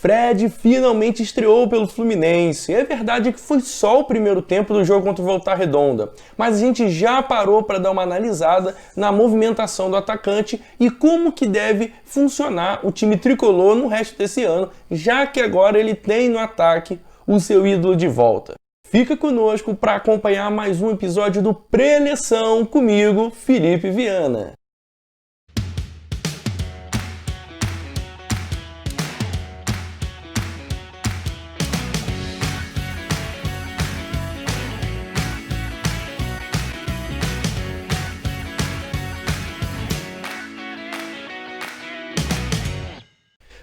Fred finalmente estreou pelo Fluminense. É verdade que foi só o primeiro tempo do jogo contra o Volta Redonda, mas a gente já parou para dar uma analisada na movimentação do atacante e como que deve funcionar o time tricolor no resto desse ano, já que agora ele tem no ataque o seu ídolo de volta. Fica conosco para acompanhar mais um episódio do Preleção comigo, Felipe Viana.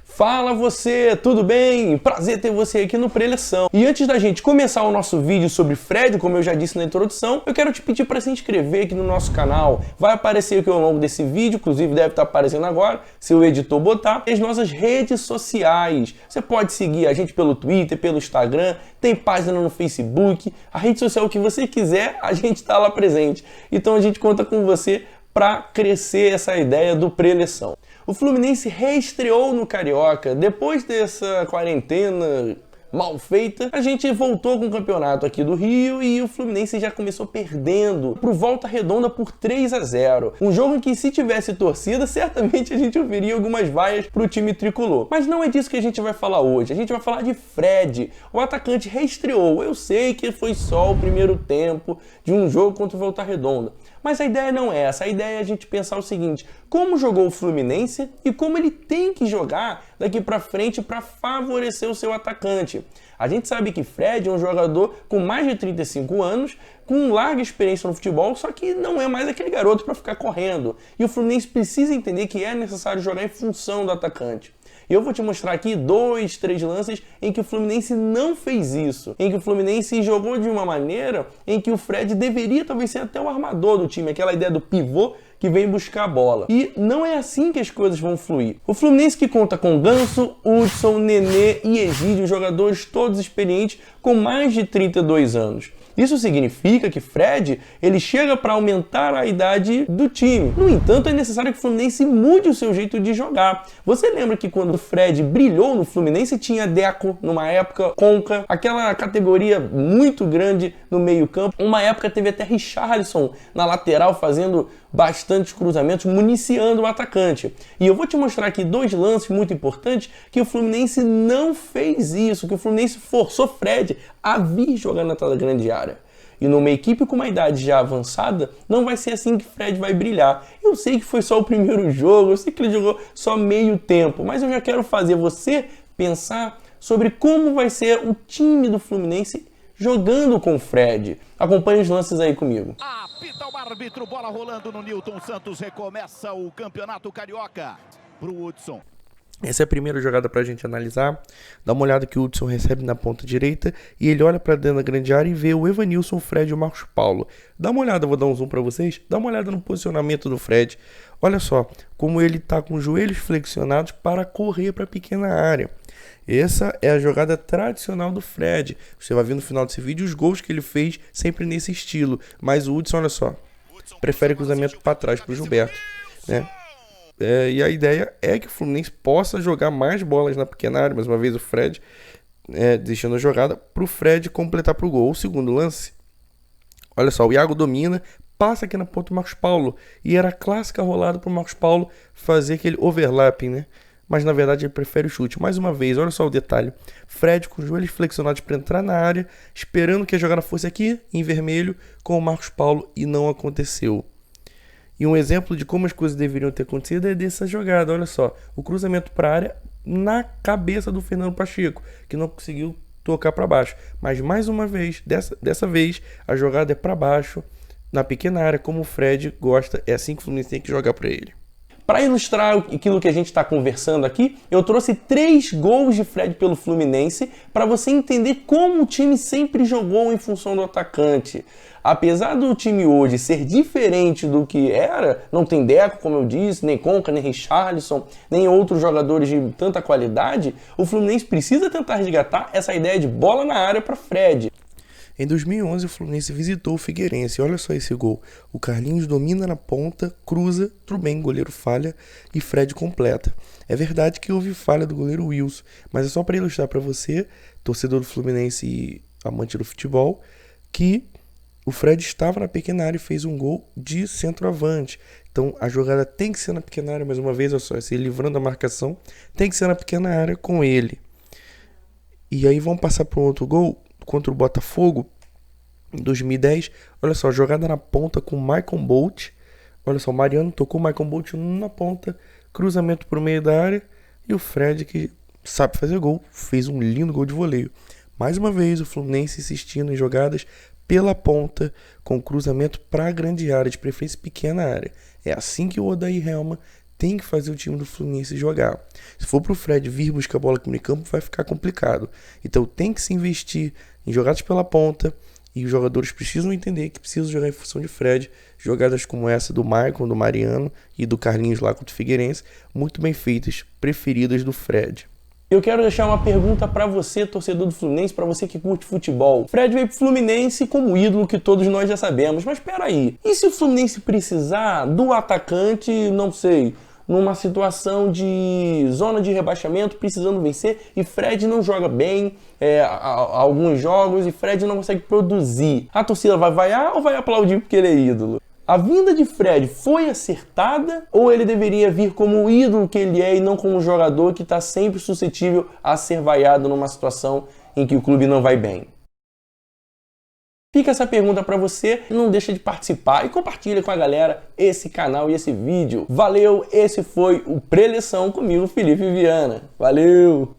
Fala você, tudo bem? Prazer ter você aqui no Preleção. E antes da gente começar o nosso vídeo sobre Fred, como eu já disse na introdução, eu quero te pedir para se inscrever aqui no nosso canal. Vai aparecer aqui ao longo desse vídeo, inclusive deve estar aparecendo agora, se o editor botar, as nossas redes sociais. Você pode seguir a gente pelo Twitter, pelo Instagram, tem página no Facebook, a rede social que você quiser, a gente está lá presente. Então a gente conta com você para crescer essa ideia do Preleção. O Fluminense reestreou no Carioca. Depois dessa quarentena mal feita, a gente voltou com o campeonato aqui do Rio e o Fluminense já começou perdendo pro Volta Redonda por 3-0. Um jogo em que, se tivesse torcida, certamente a gente ouviria algumas vaias pro time tricolor. Mas não é disso que a gente vai falar hoje. A gente vai falar de Fred. O atacante reestreou. Eu sei que foi só o primeiro tempo de um jogo contra o Volta Redonda. Mas a ideia não é essa, a ideia é a gente pensar o seguinte: como jogou o Fluminense e como ele tem que jogar daqui para frente para favorecer o seu atacante. A gente sabe que Fred é um jogador com mais de 35 anos, com larga experiência no futebol, só que não é mais aquele garoto para ficar correndo. E o Fluminense precisa entender que é necessário jogar em função do atacante. E eu vou te mostrar aqui 2, 3 lances em que o Fluminense não fez isso. Em que o Fluminense jogou de uma maneira em que o Fred deveria talvez ser até o armador do time. Aquela ideia do pivô que vem buscar a bola. E não é assim que as coisas vão fluir. O Fluminense, que conta com Ganso, Hudson, Nenê e Egídio, jogadores todos experientes com mais de 32 anos. Isso significa que Fred, ele chega para aumentar a idade do time. No entanto, é necessário que o Fluminense mude o seu jeito de jogar. Você lembra que quando o Fred brilhou no Fluminense, tinha Deco numa época, Conca, aquela categoria muito grande no meio-campo. Uma época teve até Richarlison na lateral fazendo bastantes cruzamentos, municiando o atacante. E eu vou te mostrar aqui 2 lances muito importantes que o Fluminense não fez isso, que o Fluminense forçou Fred a vir jogar na tela grande área. E numa equipe com uma idade já avançada, não vai ser assim que Fred vai brilhar. Eu sei que foi só o primeiro jogo, eu sei que ele jogou só meio tempo, mas eu já quero fazer você pensar sobre como vai ser o time do Fluminense jogando com o Fred. Acompanhe os lances aí comigo. Apita o árbitro, bola rolando no Newton Santos, recomeça o Campeonato Carioca pro Hudson. Essa é a primeira jogada pra gente analisar. Dá uma olhada que o Hudson recebe na ponta direita e ele olha pra dentro da grande área e vê o Evanilson, o Fred e o Marcos Paulo. Dá uma olhada, vou dar um zoom pra vocês. Dá uma olhada no posicionamento do Fred. Olha só, como ele tá com os joelhos flexionados para correr pra pequena área. Essa é a jogada tradicional do Fred. Você vai ver no final desse vídeo os gols que ele fez sempre nesse estilo. Mas o Hudson, olha só, prefere cruzamento para trás para o Gilberto, né? E a ideia é que o Fluminense possa jogar mais bolas na pequena área. Mais uma vez o Fred deixando a jogada para o Fred completar para o gol. O segundo lance, olha só, o Iago domina, passa aqui na ponta do Marcos Paulo. E era a clássica rolada para o Marcos Paulo fazer aquele overlapping, né? Mas na verdade ele prefere o chute. Mais uma vez, olha só o detalhe. Fred com os joelhos flexionados para entrar na área, esperando que a jogada fosse aqui, em vermelho, com o Marcos Paulo, e não aconteceu. E um exemplo de como as coisas deveriam ter acontecido é dessa jogada. Olha só, o cruzamento para a área na cabeça do Fernando Pacheco, que não conseguiu tocar para baixo. Mas mais uma vez, dessa vez, a jogada é para baixo, na pequena área, como o Fred gosta. É assim que o Fluminense tem que jogar para ele. Para ilustrar aquilo que a gente está conversando aqui, eu trouxe 3 gols de Fred pelo Fluminense para você entender como o time sempre jogou em função do atacante. Apesar do time hoje ser diferente do que era, não tem Deco, como eu disse, nem Conca, nem Richarlison, nem outros jogadores de tanta qualidade, o Fluminense precisa tentar resgatar essa ideia de bola na área para Fred. Em 2011, o Fluminense visitou o Figueirense. Olha só esse gol. O Carlinhos domina na ponta, cruza, tudo bem, goleiro falha e Fred completa. É verdade que houve falha do goleiro Wilson, mas é só para ilustrar para você, torcedor do Fluminense e amante do futebol, que o Fred estava na pequena área e fez um gol de centroavante. Então a jogada tem que ser na pequena área, mais uma vez, olha só, se livrando da marcação, tem que ser na pequena área com ele. E aí vamos passar para um outro gol contra o Botafogo em 2010. Olha só, jogada na ponta com o Michael Bolt. Olha só, o Mariano tocou o Michael Bolt na ponta, cruzamento por meio da área e o Fred, que sabe fazer gol, fez um lindo gol de voleio. Mais uma vez o Fluminense insistindo em jogadas pela ponta com cruzamento para a grande área, de preferência pequena área. É assim que o Odair Helma tem que fazer o time do Fluminense jogar. Se for pro Fred vir buscar a bola aqui no meio campo, vai ficar complicado. Então tem que se investir em jogadas pela ponta e os jogadores precisam entender que precisam jogar em função de Fred. Jogadas como essa do Maicon, do Mariano e do Carlinhos lá contra o Figueirense, muito bem feitas, preferidas do Fred. Eu quero deixar uma pergunta para você, torcedor do Fluminense, para você que curte futebol. Fred veio pro Fluminense como ídolo que todos nós já sabemos, mas peraí, e se o Fluminense precisar do atacante, não sei, numa situação de zona de rebaixamento, precisando vencer, e Fred não joga bem alguns jogos, e Fred não consegue produzir. A torcida vai vaiar ou vai aplaudir porque ele é ídolo? A vinda de Fred foi acertada ou ele deveria vir como o ídolo que ele é e não como um jogador que está sempre suscetível a ser vaiado numa situação em que o clube não vai bem? Fica essa pergunta para você, não deixa de participar e compartilha com a galera esse canal e esse vídeo. Valeu, esse foi o Preleção comigo, Felipe Viana. Valeu!